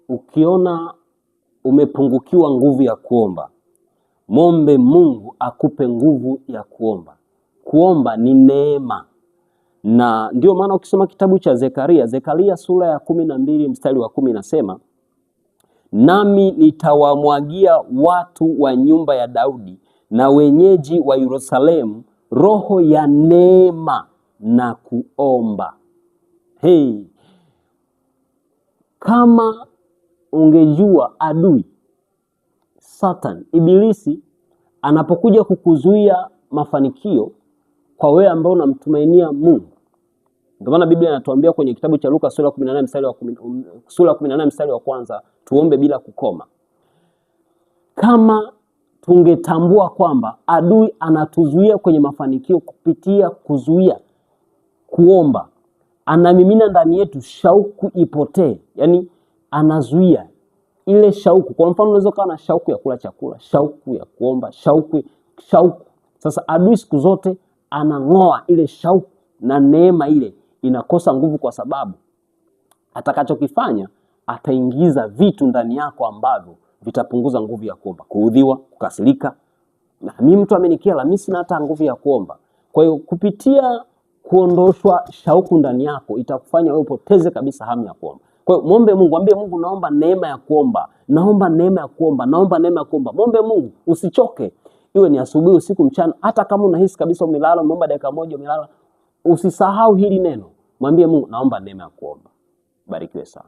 ukiona umepungukiwa nguvu ya kuomba, mwombe Mungu akupe nguvu ya kuomba. Kuomba ni neema. Na ndio maana ukisoma kitabu cha Zekaria sura ya 12 mstari wa 10 inasema, nami nitawamwagia watu wa nyumba ya Daudi na wenyeji wa Yerusalemu roho ya neema na kuomba. Hey, kama ungejua adui Satan, Ibilisi, anapokuja kukuzuia mafanikio kwa wewe ambao unamtumainia Mungu. Ndio maana Biblia inatuambia kwenye kitabu cha Luka sura 18 mstari wa kwanza, tuombe bila kukoma. Kama tungetambua kwamba adui anatuzuia kwenye mafanikio kupitia kuzuia kuomba, anamimina ndani yetu shauku ipotee. Yaani anazuia ile shauku. Kwa mfano unaweza kuwa na shauku ya kula chakula, shauku ya kuomba, shauku. Sasa adui siku zote anang'oa ile shauku na neema ile inakosa nguvu, kwa sababu atakachokifanya ataingiza vitu ndani yako ambavyo vitapunguza nguvu ya kuomba. Kuudhiwa, kukasirika. Na mimi mtu amenikela, mimi sina hata nguvu ya kuomba. Kwa hiyo kupitia kuondoshwa shauku ndani yako itakufanya wewe upoteze kabisa hamu ya kuomba. Kwa hiyo muombe Mungu, mwambie Mungu, naomba neema ya kuomba. Naomba neema ya kuomba. Naomba neema ya kuomba. Muombe Mungu, usichoke. Iwe ni asubuhi, usiku, mchana, hata kama unahisi kabisa umelala, umeomba dakika moja umelala, usisahau hili neno. Mwambie Mungu, naomba neema ya kuomba. Barikiwe sana.